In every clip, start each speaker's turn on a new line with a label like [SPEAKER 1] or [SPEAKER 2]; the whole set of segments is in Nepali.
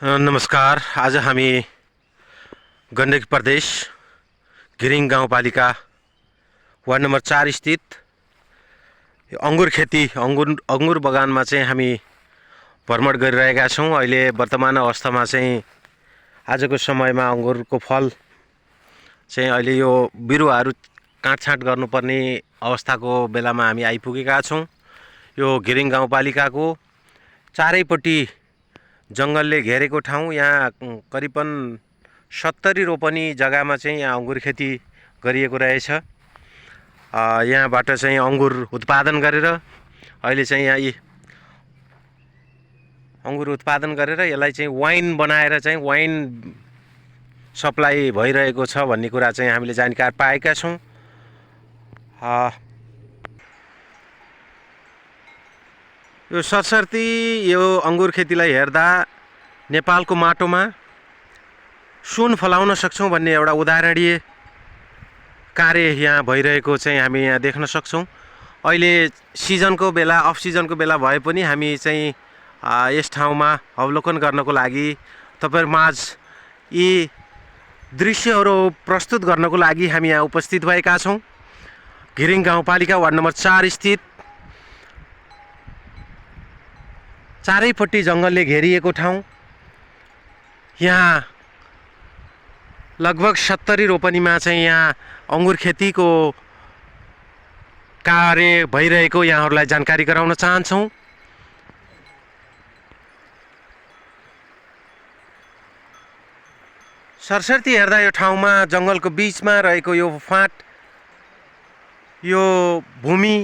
[SPEAKER 1] नमस्कार। आज हामी गण्डकी प्रदेश घिरिङ गाउँपालिका वार्ड नम्बर 4 स्थित अङ्गुर खेती अङ्गुर बगानमा चाहिँ हामी भ्रमण गरिरहेका छौँ। अहिले वर्तमान अवस्थामा चाहिँ आजको समयमा अङ्गुरको फल चाहिँ अहिले यो बिरुवाहरू काटछाँट गर्नुपर्ने अवस्थाको बेलामा हामी आइपुगेका छौँ। यो घिरिङ गाउँपालिकाको चारैपट्टि जङ्गलले घेरेको ठाउँ। यहाँ करिबन 70 रोपनी जग्गामा चाहिँ यहाँ अङ्गुर खेती गरिएको रहेछ। यहाँबाट चाहिँ अङ्गुर उत्पादन गरेर अहिले चाहिँ यहाँ यी अङ्गुर उत्पादन गरेर यसलाई चाहिँ वाइन बनाएर चाहिँ वाइन सप्लाई भइरहेको छ भन्ने कुरा चाहिँ हामीले जानकारी पाएका छौँ। यो सरसर्ती यो अङ्गुर खेतीलाई हेर्दा नेपालको माटोमा सुन फलाउन सक्छौँ भन्ने एउटा उदाहरणीय कार्य यहाँ भइरहेको चाहिँ हामी यहाँ देख्न सक्छौँ। अहिले सिजनको बेला अफ सिजनको बेला भए पनि हामी चाहिँ यस ठाउँमा अवलोकन गर्नको लागि तपाईहरुमाझ यी दृश्यहरू प्रस्तुत गर्नको लागि हामी यहाँ उपस्थित भएका छौँ। घिरिङ गाउँपालिका वार्ड नम्बर 4 स्थित चारैपट्टि जङ्गलले घेरिएको ठाउँ। यहाँ लगभग 70 रोपनीमा चाहिँ यहाँ अङ्गुर खेतीको कार्य भइरहेको यहाँहरूलाई जानकारी गराउन चाहन्छौँ। सरसर्ती हेर्दा यो ठाउँमा जङ्गलको बीचमा रहेको यो फाँट यो भूमि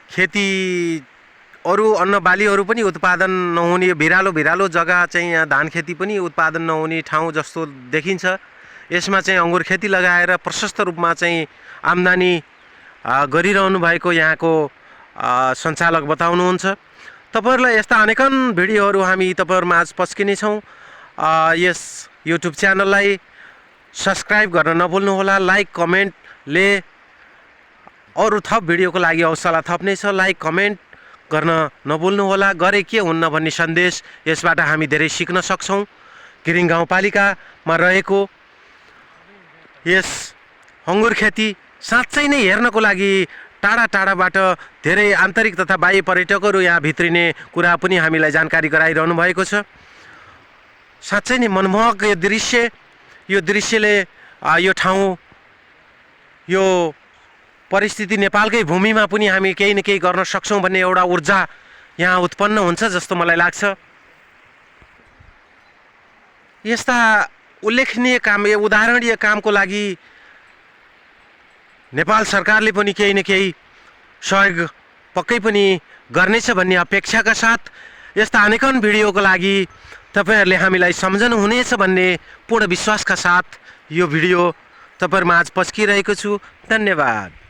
[SPEAKER 1] खेती अरू अन्न बालीहरू पनि उत्पादन नहुने भिरालो जग्गा चाहिँ यहाँ धान खेती पनि उत्पादन नहुने ठाउँ जस्तो देखिन्छ। यसमा चाहिँ अङ्गुर खेती लगाएर प्रशस्त रूपमा चाहिँ आम्दानी गरिरहनु भएको यहाँको सञ्चालक बताउनुहुन्छ। तपाईहरुलाई यस्ता अनेकन भिडियोहरू हामी तपाईहरुमाझ पस्किने छौँ। यस युट्युब च्यानललाई सब्स्क्राइब गर्न नभुल्नुहोला। लाइक कमेन्टले अरू थप भिडियोको लागि हौसला थप्नेछ। लाइक कमेन्ट गर्न नभुल्नुहोला। गरे के हुन्न भन्ने सन्देश यसबाट हामी धेरै सिक्न सक्छौँ। घिरिङ गाउँपालिकामा रहेको यस अङ्गुर खेती साँच्चै नै हेर्नको लागि टाढाबाट धेरै आन्तरिक तथा बाह्य पर्यटकहरू यहाँ भित्रिने कुरा पनि हामीलाई जानकारी गराइरहनु भएको छ। साँच्चै नै मनमोहक यो दृश्यले यो ठाउँ यो परिस्थिति नेपालकै भूमिमा पनि हामी केही न केही गर्न सक्छौँ भन्ने एउटा ऊर्जा यहाँ उत्पन्न हुन्छ जस्तो मलाई लाग्छ। यस्ता उल्लेखनीय काम यो उदाहरणीय कामको लागि नेपाल सरकारले पनि केही न केही सहयोग पक्कै पनि गर्नेछ भन्ने अपेक्षाका साथ यस्ता अनेकन भिडियोको लागि तपाईहरुले हामीलाई सम्झनु हुनेछ भन्ने पूर्ण विश्वासका साथ यो भिडियो तपाईहरुमाझ पस्किरहेको छु। धन्यवाद।